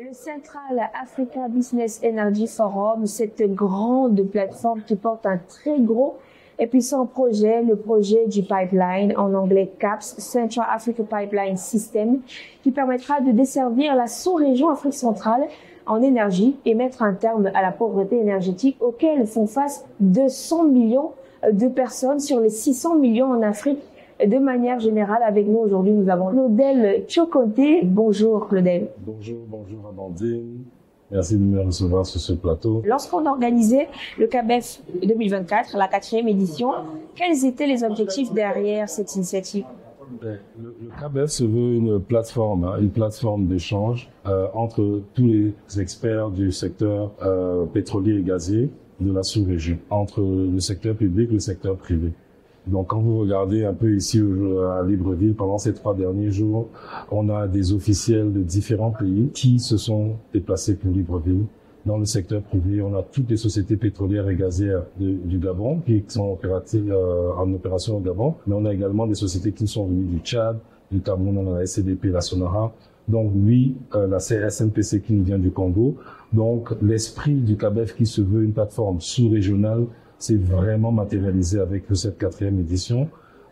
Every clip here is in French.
Le Central Africa Business Energy Forum, cette grande plateforme qui porte un très gros et puissant projet, le projet du pipeline, en anglais CAPS, Central Africa Pipeline System, qui permettra de desservir la sous-région Afrique centrale en énergie et mettre un terme à la pauvreté énergétique auquel font face 200 millions de personnes sur les 600 millions en Afrique. De manière générale, avec nous aujourd'hui, nous avons Claudel Tchokonté. Bonjour Claudel. Bonjour Amandine. Merci de me recevoir sur ce plateau. Lorsqu'on organisait le CABEF 2024, la 4e édition, quels étaient les objectifs derrière cette initiative? Le CABEF se veut une plateforme d'échange entre tous les experts du secteur pétrolier et gazier de la sous-région, entre le secteur public et le secteur privé. Donc, quand vous regardez un peu ici à Libreville, pendant ces 3 derniers jours, on a des officiels de différents pays qui se sont déplacés pour Libreville. Dans le secteur privé, on a toutes les sociétés pétrolières et gazières du Gabon qui sont en opération au Gabon, mais on a également des sociétés qui sont venues du Tchad, du Cameroun, on a la SCDP, la Sonara. Donc oui, la SNPC qui nous vient du Congo. Donc l'esprit du CABEF qui se veut une plateforme sous-régionale, c'est vraiment matérialisé avec cette 4e édition.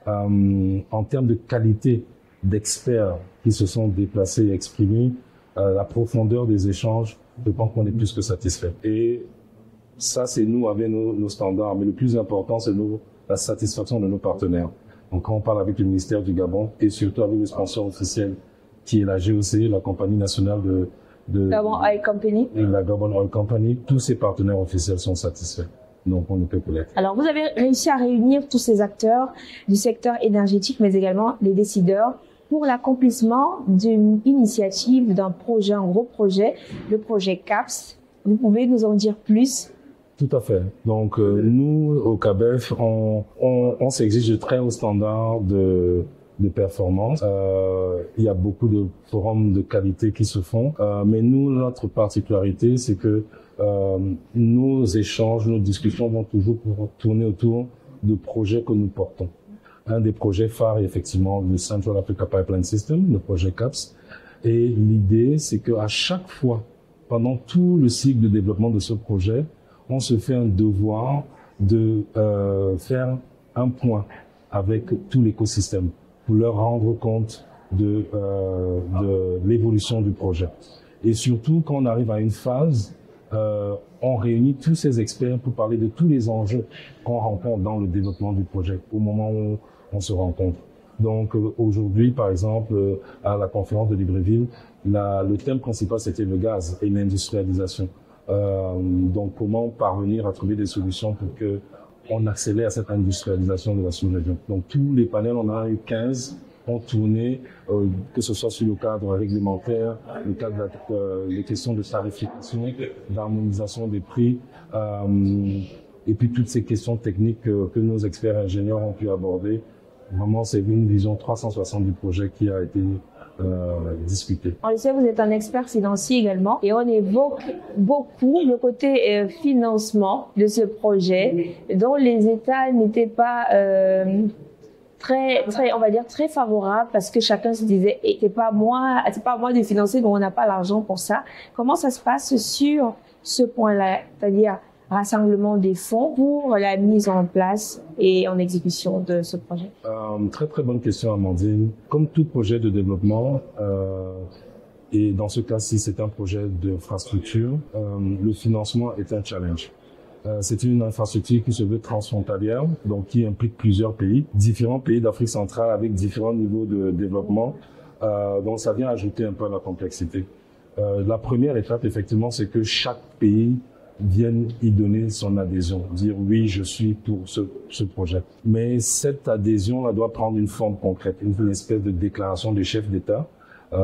En termes de qualité d'experts qui se sont déplacés et exprimés, la profondeur des échanges, je pense qu'on est plus que satisfait. Et ça, c'est nous avec nos standards. Mais le plus important, c'est la satisfaction de nos partenaires. Donc quand on parle avec le ministère du Gabon et surtout avec le sponsor officiel qui est la GOC, la compagnie nationale de Gabon Oil Company. La Gabon Oil Company, tous ces partenaires officiels sont satisfaits. Donc, on ne peut que l'être. Alors, vous avez réussi à réunir tous ces acteurs du secteur énergétique, mais également les décideurs, pour l'accomplissement d'une initiative, d'un projet, un gros projet, le projet CAPS. Vous pouvez nous en dire plus? Tout à fait. Donc, nous, au CABEF, on s'exige de très hauts standards de performance. Il y a beaucoup de forums de qualité qui se font. Mais nous, notre particularité, c'est que nos échanges, nos discussions vont toujours tourner autour de projets que nous portons. Un des projets phares est effectivement le Central Africa Pipeline System, le projet CAPS. Et l'idée, c'est qu'à chaque fois, pendant tout le cycle de développement de ce projet, on se fait un devoir de faire un point avec tout l'écosystème pour leur rendre compte de l'évolution du projet. Et surtout, quand on arrive à une phase, on réunit tous ces experts pour parler de tous les enjeux qu'on rencontre dans le développement du projet au moment où on se rencontre. Donc aujourd'hui, par exemple, à la conférence de Libreville, le thème principal c'était le gaz et l'industrialisation. Donc comment parvenir à trouver des solutions pour que on accélère cette industrialisation de la sous-région. Donc tous les panels, on en a eu 15, ont tourné, que ce soit sur le cadre réglementaire, le cadre les questions de tarification, d'harmonisation des prix, et puis toutes ces questions techniques que nos experts ingénieurs ont pu aborder. Vraiment, c'est une vision 360 du projet qui a été discuté. On le sait, vous êtes un expert financier également et on évoque beaucoup le côté financement de ce projet dont les États n'étaient pas on va dire très favorables parce que chacun se disait c'est pas moi de financer, donc on n'a pas l'argent pour ça. Comment ça se passe sur ce point-là, c'est-à-dire rassemblement des fonds pour la mise en place et en exécution de ce projet? Très bonne question, Amandine. Comme tout projet de développement, et dans ce cas-ci c'est un projet d'infrastructure, le financement est un challenge. C'est une infrastructure qui se veut transfrontalière, donc qui implique plusieurs pays, différents pays d'Afrique centrale avec différents niveaux de développement. Donc ça vient ajouter un peu à la complexité. La première étape, effectivement, c'est que chaque pays vienne y donner son adhésion, dire oui, je suis pour ce projet. Mais cette adhésion, elle doit prendre une forme concrète, une espèce de déclaration du chef d'État.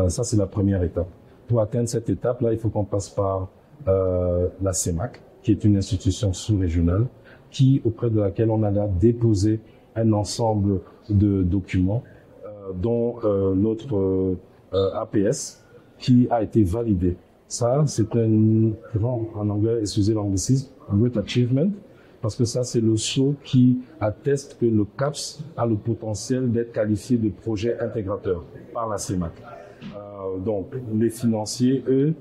Ça, c'est la première étape. Pour atteindre cette étape-là, il faut qu'on passe par la CEMAC, qui est une institution sous-régionale, auprès de laquelle on a déposé un ensemble de documents, dont notre APS, qui a été validé. Ça, c'est un grand, en anglais, excusez l'anglicisme, Great Achievement, parce que ça, c'est le sceau qui atteste que le CAPS a le potentiel d'être qualifié de projet intégrateur par la CEMAC. Donc, les financiers, eux,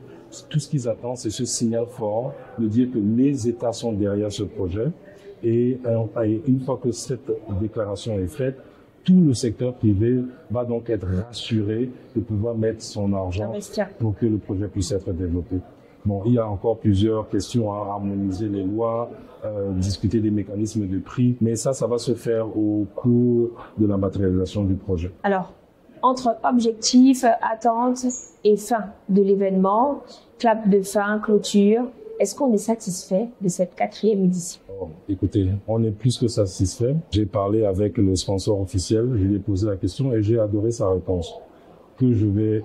tout ce qu'ils attendent, c'est ce signal fort de dire que les États sont derrière ce projet. Et une fois que cette déclaration est faite, tout le secteur privé va donc être rassuré de pouvoir mettre son argent pour que le projet puisse être développé. Bon, il y a encore plusieurs questions à harmoniser les lois, discuter des mécanismes de prix, mais ça va se faire au cours de la matérialisation du projet. Alors, entre objectifs, attentes et fin de l'événement, clap de fin, clôture, est-ce qu'on est satisfait de cette 4e édition? Écoutez, on est plus que satisfait. J'ai parlé avec le sponsor officiel, je lui ai posé la question et j'ai adoré sa réponse, que je vais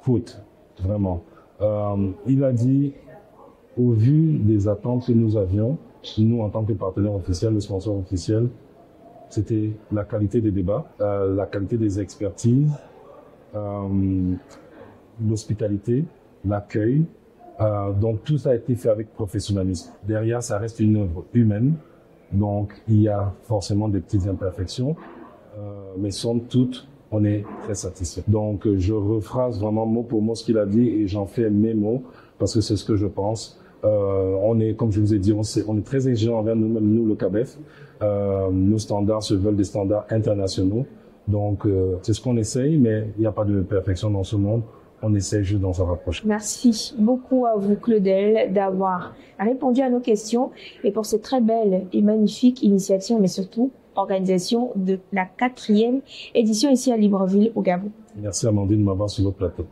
quote, vraiment. Il a dit, au vu des attentes que nous avions, nous en tant que partenaire officiel, le sponsor officiel, c'était la qualité des débats, la qualité des expertises, l'hospitalité, l'accueil. Donc tout ça a été fait avec professionnalisme. Derrière, ça reste une œuvre humaine, donc il y a forcément des petites imperfections, mais somme toute, on est très satisfait. Donc je rephrase vraiment mot pour mot ce qu'il a dit et j'en fais mes mots parce que c'est ce que je pense. On est, comme je vous ai dit, on est très exigeant envers nous-mêmes, nous le CABEF. Nos standards se veulent des standards internationaux. Donc c'est ce qu'on essaye, mais il n'y a pas de perfection dans ce monde. On essaie juste d'en s'en rapprocher. Merci beaucoup à vous, Claudel, d'avoir répondu à nos questions et pour cette très belle et magnifique initiative, mais surtout organisation de la 4e édition ici à Libreville, au Gabon. Merci Amandine de m'avoir sur votre plateau.